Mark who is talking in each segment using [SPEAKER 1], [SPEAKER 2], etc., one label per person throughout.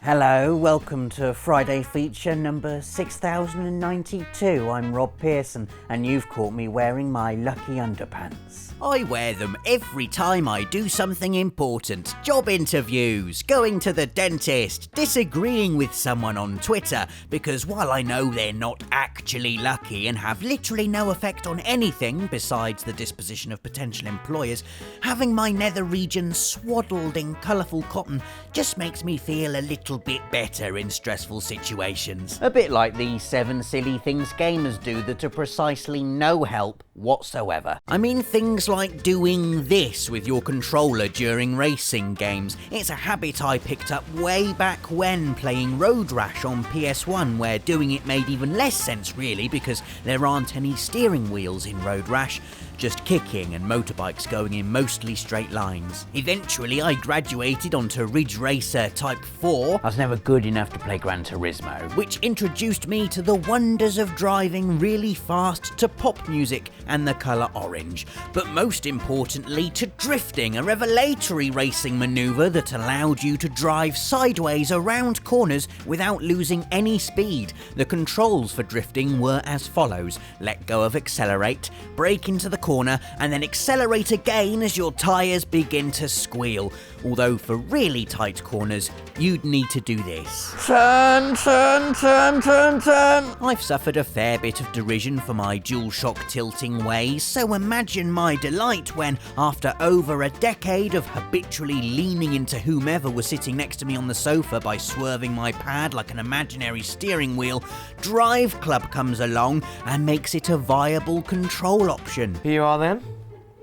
[SPEAKER 1] Hello, welcome to Friday feature number 6092. I'm Rob Pearson and you've caught me wearing my lucky underpants.
[SPEAKER 2] I wear them every time I do something important. Job interviews, going to the dentist, disagreeing with someone on Twitter, because while I know they're not actually lucky and have literally no effect on anything besides the disposition of potential employers, having my nether region swaddled in colourful cotton just makes me feel a little bit better in stressful situations.
[SPEAKER 1] A bit like the 7 silly things gamers do that are precisely no help whatsoever.
[SPEAKER 2] I mean things like doing this with your controller during racing games. It's a habit I picked up way back when playing Road Rash on PS1, where doing it made even less sense really because there aren't any steering wheels in Road Rash, just kicking and motorbikes going in mostly straight lines. Eventually I graduated onto Ridge Racer Type 4.
[SPEAKER 1] I was never good enough to play Gran Turismo.
[SPEAKER 2] Which introduced me to the wonders of driving really fast to pop music and the colour orange. But most importantly to drifting, a revelatory racing manoeuvre that allowed you to drive sideways around corners without losing any speed. The controls for drifting were as follows: let go of accelerate, brake into the corner, and then accelerate again as your tyres begin to squeal. Although for really tight corners, you'd need to do this.
[SPEAKER 1] Turn, turn, turn, turn, turn.
[SPEAKER 2] I've suffered a fair bit of derision for my DualShock tilting ways, so imagine my delight when, after over a decade of habitually leaning into whomever was sitting next to me on the sofa by swerving my pad like an imaginary steering wheel, Drive Club comes along and makes it a viable control option.
[SPEAKER 3] Here you are then.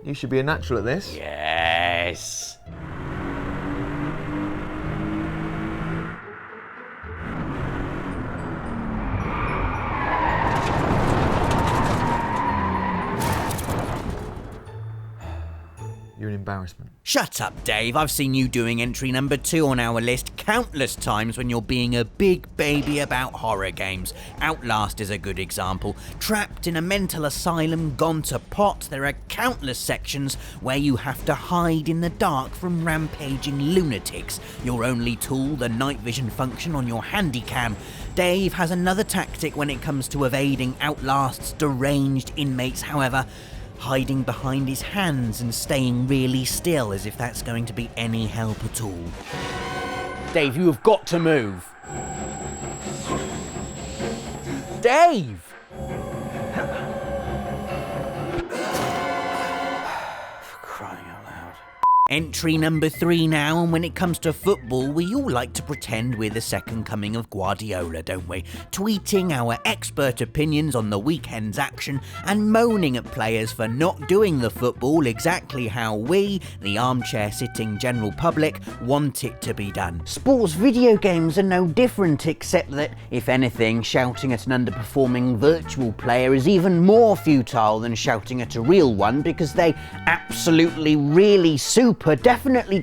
[SPEAKER 3] You should be a natural at this.
[SPEAKER 1] Yes.
[SPEAKER 3] You're an embarrassment.
[SPEAKER 2] Shut up, Dave. I've seen you doing entry number 2 on our list countless times when you're being a big baby about horror games. Outlast is a good example. Trapped in a mental asylum, gone to pot, there are countless sections where you have to hide in the dark from rampaging lunatics. Your only tool, the night vision function on your handycam. Dave has another tactic when it comes to evading Outlast's deranged inmates, however: hiding behind his hands and staying really still, as if that's going to be any help at all.
[SPEAKER 1] Dave, you have got to move. Dave! For crying out loud.
[SPEAKER 2] Entry number 3 now, and when it comes to football, we all like to pretend we're the second coming of Guardiola, don't we? Tweeting our expert opinions on the weekend's action and moaning at players for not doing the football exactly how we, the armchair-sitting general public, want it to be done.
[SPEAKER 1] Sports video games are no different, except that, if anything, shouting at an underperforming virtual player is even more futile than shouting at a real one, because they absolutely, really, super definitely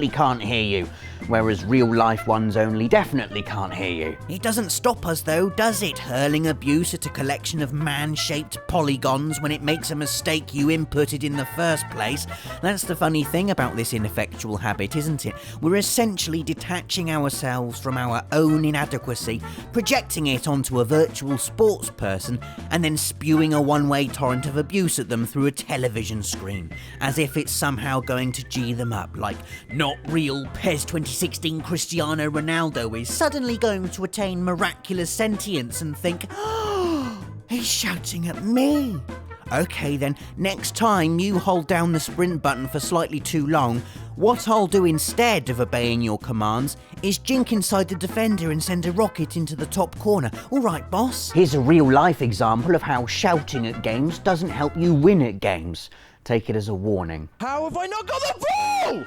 [SPEAKER 1] can't hear you, whereas real life ones only definitely can't hear you.
[SPEAKER 2] It doesn't stop us though, does it? Hurling abuse at a collection of man-shaped polygons when it makes a mistake you inputted in the first place. That's the funny thing about this ineffectual habit, isn't it? We're essentially detaching ourselves from our own inadequacy, projecting it onto a virtual sports person, and then spewing a one-way torrent of abuse at them through a television screen, as if it's somehow going to G them up, like not real PES 2016 Cristiano Ronaldo is suddenly going to attain miraculous sentience and think, oh, he's shouting at me. Okay then, next time you hold down the sprint button for slightly too long, what I'll do instead of obeying your commands is jink inside the defender and send a rocket into the top corner. Alright, boss?
[SPEAKER 1] Here's a real-life example of how shouting at games doesn't help you win at games. Take it as a warning.
[SPEAKER 4] How have I not got the ball?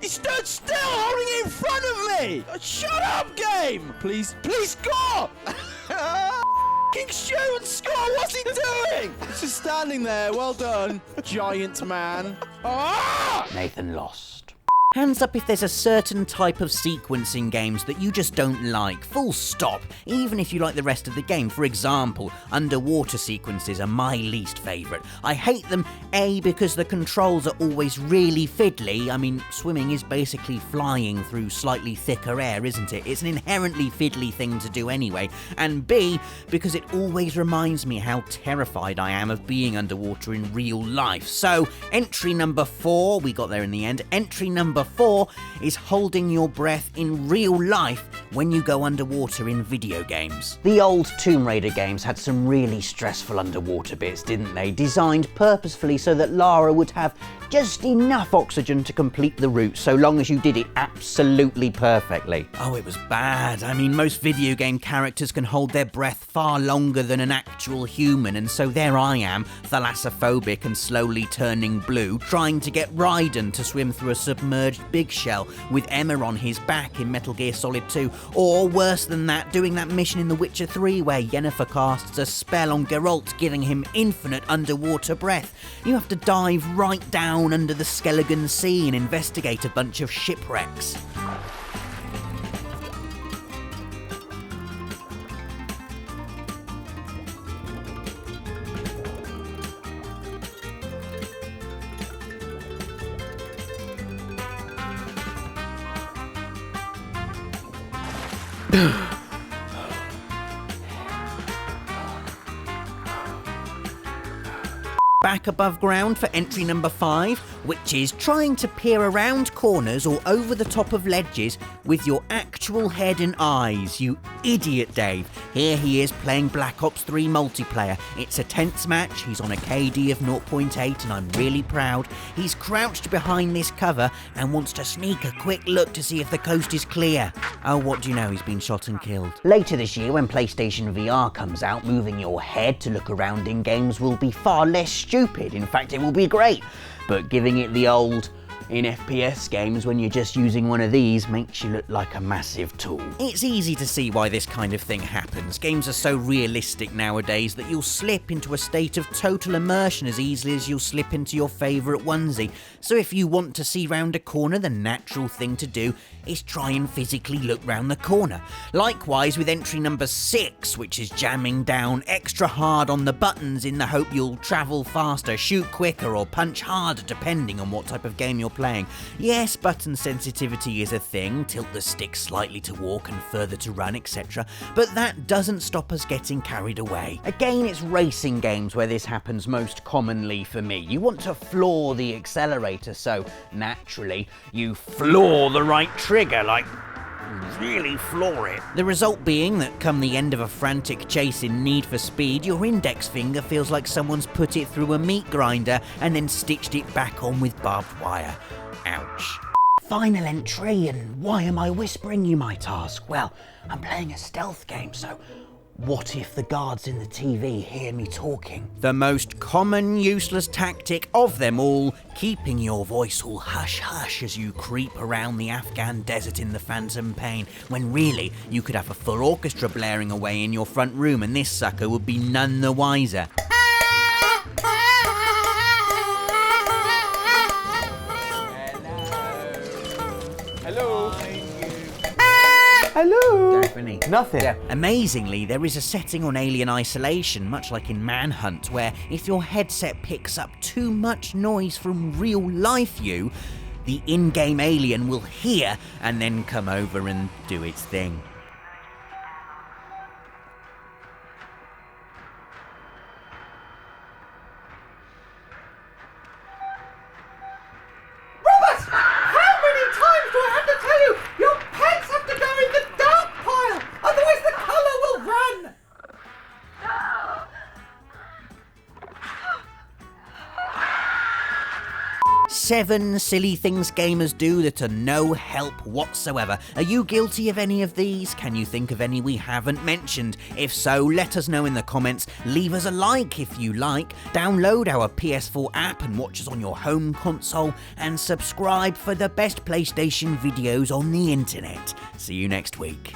[SPEAKER 4] He stood still, holding it in front of me! Shut up, game! Please score! F***ing shoot and score, what's he doing? He's just standing there, well done, giant man. Ah!
[SPEAKER 1] Nathan lost.
[SPEAKER 2] Hands up if there's a certain type of sequence in games that you just don't like, full stop, even if you like the rest of the game. For example, underwater sequences are my least favourite. I hate them, A, because the controls are always really fiddly. I mean, swimming is basically flying through slightly thicker air, isn't it? It's an inherently fiddly thing to do anyway. And B, because it always reminds me how terrified I am of being underwater in real life. So, entry number 4, we got there in the end, entry number 4 is holding your breath in real life when you go underwater in video games.
[SPEAKER 1] The old Tomb Raider games had some really stressful underwater bits, didn't they? Designed purposefully so that Lara would have just enough oxygen to complete the route, so long as you did it absolutely perfectly.
[SPEAKER 2] Oh, it was bad. I mean, most video game characters can hold their breath far longer than an actual human, and so there I am, thalassophobic and slowly turning blue, trying to get Raiden to swim through a submerged big shell with Emma on his back in Metal Gear Solid 2, or worse than that, doing that mission in The Witcher 3 where Yennefer casts a spell on Geralt, giving him infinite underwater breath. You have to dive right down under the Skelligan Sea and investigate a bunch of shipwrecks. Back above ground for entry number 5, which is trying to peer around corners or over the top of ledges with your actual head and eyes. You idiot, Dave. Here he is playing Black Ops 3 multiplayer. It's a tense match, he's on a KD of 0.8 and I'm really proud. He's crouched behind this cover and wants to sneak a quick look to see if the coast is clear. Oh, what do you know, he's been shot and killed.
[SPEAKER 1] Later this year, when PlayStation VR comes out, moving your head to look around in games will be far less stupid. In fact, it will be great. But giving it the old in FPS games when you're just using one of these makes you look like a massive tool.
[SPEAKER 2] It's easy to see why this kind of thing happens. Games are so realistic nowadays that you'll slip into a state of total immersion as easily as you'll slip into your favourite onesie. So if you want to see round a corner, the natural thing to do is try and physically look round the corner. Likewise with entry number 6, which is jamming down extra hard on the buttons in the hope you'll travel faster, shoot quicker or punch harder depending on what type of game you're playing. Yes, button sensitivity is a thing, tilt the stick slightly to walk and further to run, etc. But that doesn't stop us getting carried away.
[SPEAKER 1] Again, it's racing games where this happens most commonly for me. You want to floor the accelerator, so naturally you floor the right trigger, like really floor it.
[SPEAKER 2] The result being that come the end of a frantic chase in Need for Speed, your index finger feels like someone's put it through a meat grinder and then stitched it back on with barbed wire. Ouch.
[SPEAKER 1] Final entry, and why am I whispering, you might ask? Well, I'm playing a stealth game, so what if the guards in the TV hear me talking?
[SPEAKER 2] The most common useless tactic of them all, keeping your voice all hush-hush as you creep around the Afghan desert in the Phantom Pain, when really you could have a full orchestra blaring away in your front room and this sucker would be none the wiser.
[SPEAKER 3] Hello.
[SPEAKER 2] Definitely.
[SPEAKER 3] Nothing.
[SPEAKER 2] Yeah. Amazingly, there is a setting on Alien Isolation, much like in Manhunt, where if your headset picks up too much noise from real life you, the in-game alien will hear and then come over and do its thing. Seven silly things gamers do that are no help whatsoever. Are you guilty of any of these? Can you think of any we haven't mentioned? If so, let us know in the comments. Leave us a like if you like. Download our PS4 app and watch us on your home console. And subscribe for the best PlayStation videos on the internet. See you next week.